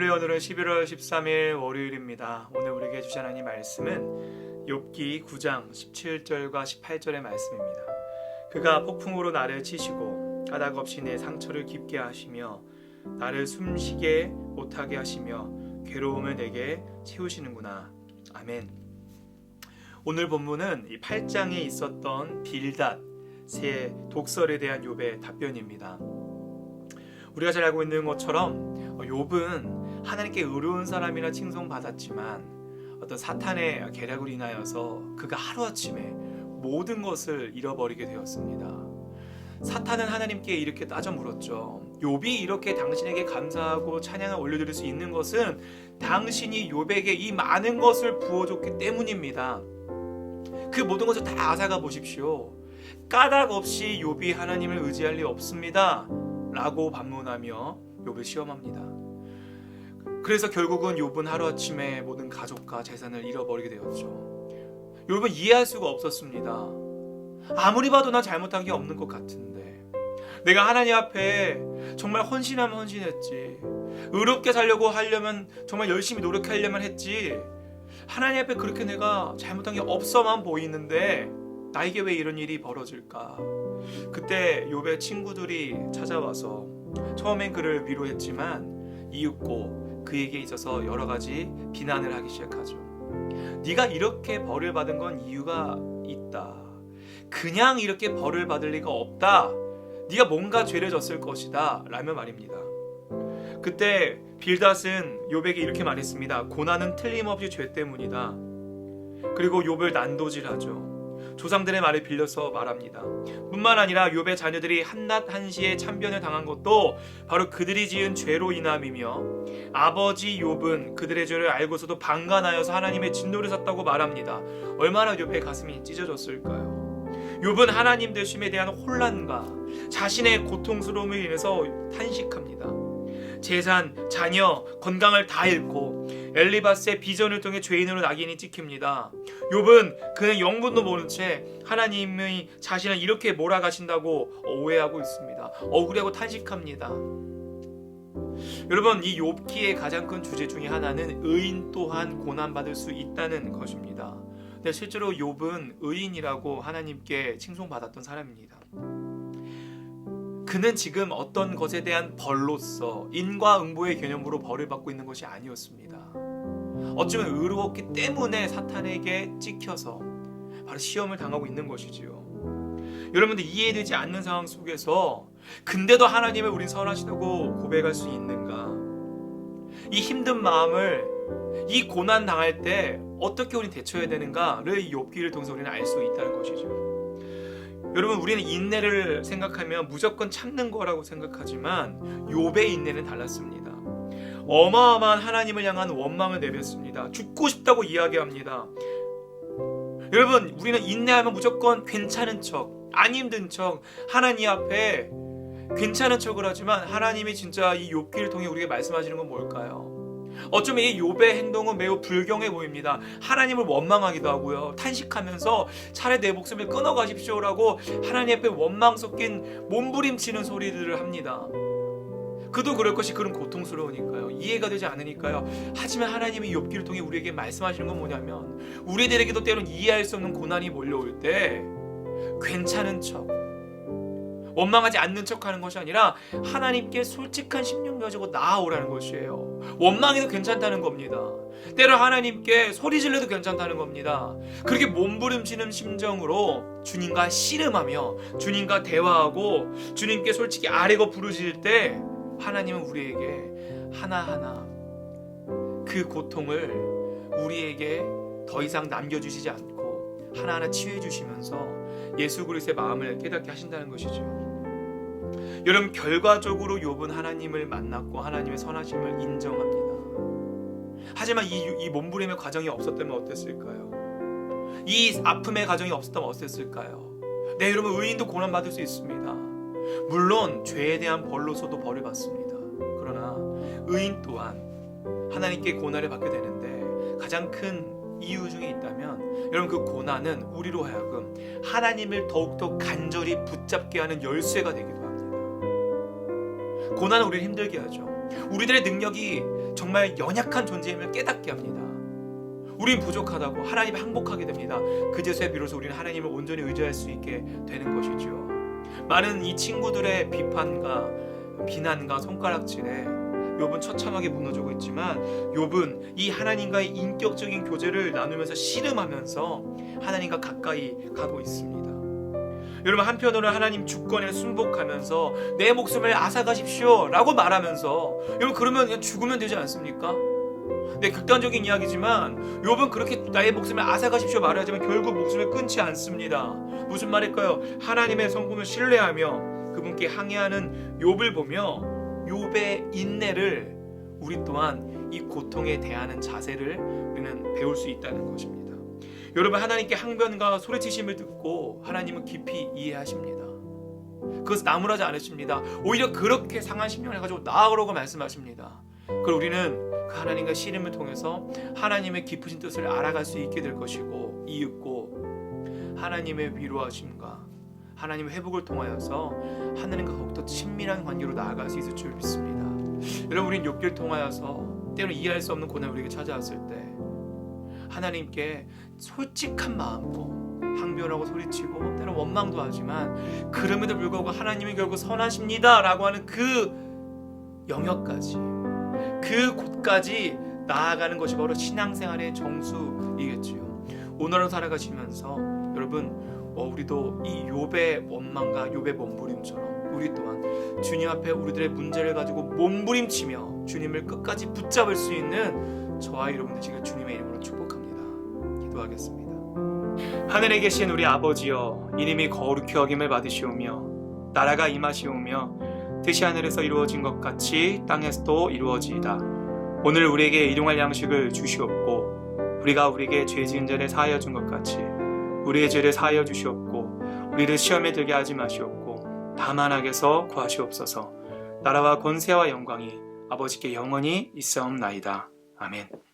할렐루야. 오늘은 11월 13일 월요일입니다. 오늘 우리에게 주신 하나님 말씀은 욥기 9장 17절과 18절의 말씀입니다. 그가 폭풍으로 나를 치시고 까닭 없이 내 상처를 깊게 하시며 나를 숨쉬게 못하게 하시며 괴로움을 내게 채우시는구나. 아멘. 오늘 본문은 이 8장에 있었던 빌닷의 독설에 대한 욥의 답변입니다. 우리가 잘 알고 있는 것처럼 욥은 하나님께 의로운 사람이라 칭송받았지만 어떤 사탄의 계략으로 인하여서 그가 하루아침에 모든 것을 잃어버리게 되었습니다. 사탄은 하나님께 이렇게 따져 물었죠. 욥이 이렇게 당신에게 감사하고 찬양을 올려드릴 수 있는 것은 당신이 욥에게 이 많은 것을 부어줬기 때문입니다. 그 모든 것을 다 앗아가 보십시오. 까닭 없이 욥이 하나님을 의지할 리 없습니다 라고 반문하며 욥을 시험합니다. 그래서 결국은 욥은 하루아침에 모든 가족과 재산을 잃어버리게 되었죠. 욥은 이해할 수가 없었습니다. 아무리 봐도 난 잘못한 게 없는 것 같은데, 내가 하나님 앞에 정말 헌신하면 헌신했지, 의롭게 살려고 하려면 정말 열심히 노력하려면 했지, 하나님 앞에 그렇게 내가 잘못한 게 없어만 보이는데 나에게 왜 이런 일이 벌어질까? 그때 욥의 친구들이 찾아와서 처음엔 그를 위로했지만 이윽고 그에게 있어서 여러 가지 비난을 하기 시작하죠. 네가 이렇게 벌을 받은 건 이유가 있다. 그냥 이렇게 벌을 받을 리가 없다. 네가 뭔가 죄를 졌을 것이다 라며 말입니다. 그때 빌닷은 욥에게 이렇게 말했습니다. 고난은 틀림없이 죄 때문이다. 그리고 욥을 난도질하죠. 조상들의 말을 빌려서 말합니다. 뿐만 아니라 욥의 자녀들이 한낮 한시에 참변을 당한 것도 바로 그들이 지은 죄로 인함이며 아버지 욥은 그들의 죄를 알고서도 방관하여서 하나님의 진노를 샀다고 말합니다. 얼마나 욥의 가슴이 찢어졌을까요? 욥은 하나님 되심에 대한 혼란과 자신의 고통스러움을 인해서 탄식합니다. 재산, 자녀, 건강을 다 잃고 엘리바스의 비전을 통해 죄인으로 낙인이 찍힙니다. 욥은 그는 영문도 모른 채 하나님의 자신을 이렇게 몰아가신다고 오해하고 있습니다. 억울하고 탄식합니다. 여러분, 이 욥기의 가장 큰 주제 중에 하나는 의인 또한 고난받을 수 있다는 것입니다. 근데 실제로 욥은 의인이라고 하나님께 칭송받았던 사람입니다. 그는 지금 어떤 것에 대한 벌로서 인과응보의 개념으로 벌을 받고 있는 것이 아니었습니다. 어쩌면 의로웠기 때문에 사탄에게 찍혀서 바로 시험을 당하고 있는 것이지요. 여러분들 이해되지 않는 상황 속에서 근데도 하나님을 우린 선하시다고 고백할 수 있는가? 이 힘든 마음을, 이 고난 당할 때 어떻게 우린 대처해야 되는가를 이 욥기를 통해서 우리는 알 수 있다는 것이죠. 여러분, 우리는 인내를 생각하면 무조건 참는 거라고 생각하지만 욥의 인내는 달랐습니다. 어마어마한 하나님을 향한 원망을 내뱉습니다. 죽고 싶다고 이야기합니다. 여러분, 우리는 인내하면 무조건 괜찮은 척, 안 힘든 척, 하나님 앞에 괜찮은 척을 하지만 하나님이 진짜 이 욥기를 통해 우리에게 말씀하시는 건 뭘까요? 어쩌면 이 욥의 행동은 매우 불경해 보입니다. 하나님을 원망하기도 하고요, 탄식하면서 차라리 내 목숨을 끊어가십시오라고 하나님 앞에 원망 섞인 몸부림치는 소리들을 합니다. 그도 그럴 것이 그런 고통스러우니까요, 이해가 되지 않으니까요. 하지만 하나님이 욥기를 통해 우리에게 말씀하시는 건 뭐냐면, 우리들에게도 때론 이해할 수 없는 고난이 몰려올 때 괜찮은 척, 원망하지 않는 척하는 것이 아니라 하나님께 솔직한 심령 가지고 나아오라는 것이에요. 원망해도 괜찮다는 겁니다. 때로 하나님께 소리 질러도 괜찮다는 겁니다. 그렇게 몸부림치는 심정으로 주님과 씨름하며 주님과 대화하고 주님께 솔직히 아뢰고 부르짖을 때 하나님은 우리에게 하나하나 그 고통을 우리에게 더 이상 남겨주시지 않고 하나하나 치유해 주시면서 예수 그리스도의 마음을 깨닫게 하신다는 것이죠. 여러분, 결과적으로 욥은 하나님을 만났고 하나님의 선하심을 인정합니다. 하지만 이 몸부림의 과정이 없었다면 어땠을까요? 이 아픔의 과정이 없었다면 어땠을까요? 네, 여러분, 의인도 고난받을 수 있습니다. 물론 죄에 대한 벌로서도 벌을 받습니다. 그러나 의인 또한 하나님께 고난을 받게 되는데 가장 큰 이유 중에 있다면 여러분, 그 고난은 우리로 하여금 하나님을 더욱더 간절히 붙잡게 하는 열쇠가 되기도 합니다. 고난은 우리를 힘들게 하죠. 우리들의 능력이 정말 연약한 존재임을 깨닫게 합니다. 우린 부족하다고, 하나님 항복하게 됩니다. 그제서야 비로소 우리는 하나님을 온전히 의지할 수 있게 되는 것이죠. 많은 이 친구들의 비판과 비난과 손가락질에 욥은 처참하게 무너지고 있지만, 욥은 이 하나님과의 인격적인 교제를 나누면서 씨름하면서 하나님과 가까이 가고 있습니다. 여러분, 한편으로는 하나님 주권에 순복하면서 내 목숨을 앗아가십시오 라고 말하면서, 여러분 그러면 그냥 죽으면 되지 않습니까? 네, 극단적인 이야기지만 욥은 그렇게 나의 목숨을 앗아가십시오 말하지만 결국 목숨을 끊지 않습니다. 무슨 말일까요? 하나님의 성품을 신뢰하며 그분께 항의하는 욥을 보며 욥의 인내를, 우리 또한 이 고통에 대하는 자세를 우리는 배울 수 있다는 것입니다. 여러분, 하나님께 항변과 소리치심을 듣고 하나님은 깊이 이해하십니다. 그것을 나무라지 않으십니다. 오히려 그렇게 상한 심령을 해가지고 나아오라고 말씀하십니다. 그걸 우리는 그 하나님과 씨름을 통해서 하나님의 깊으신 뜻을 알아갈 수 있게 될 것이고, 이윽고 하나님의 위로하심과 하나님의 회복을 통하여서 하나님과 더욱더 친밀한 관계로 나아갈 수 있을 줄 믿습니다. 여러분, 우린 욥기를 통하여서 때로는 이해할 수 없는 고난이 우리에게 찾아왔을 때 하나님께 솔직한 마음으로 항변하고 소리치고 때로는 원망도 하지만, 그럼에도 불구하고 하나님이 결국 선하십니다 라고 하는 그 영역까지, 그 곳까지 나아가는 것이 바로 신앙생활의 정수이겠지요. 오늘을 살아가시면서 여러분, 우리도 이 욥의 원망과 욥의 몸부림처럼 우리 또한 주님 앞에 우리들의 문제를 가지고 몸부림치며 주님을 끝까지 붙잡을 수 있는 저와 여러분 되시길 주님의 이름으로 축복합니다. 기도하겠습니다. 하늘에 계신 우리 아버지여, 이름이 거룩히 여김을 받으시오며 나라가 임하시오며 뜻이 하늘에서 이루어진 것 같이 땅에서도 이루어지이다. 오늘 우리에게 일용할 양식을 주시옵고, 우리가 우리에게 죄 지은 자를 사하여 준 것 같이 우리의 죄를 사하여 주시옵고, 우리를 시험에 들게 하지 마시옵고 다만 악에서 구하시옵소서. 나라와 권세와 영광이 아버지께 영원히 있사옵나이다. 아멘.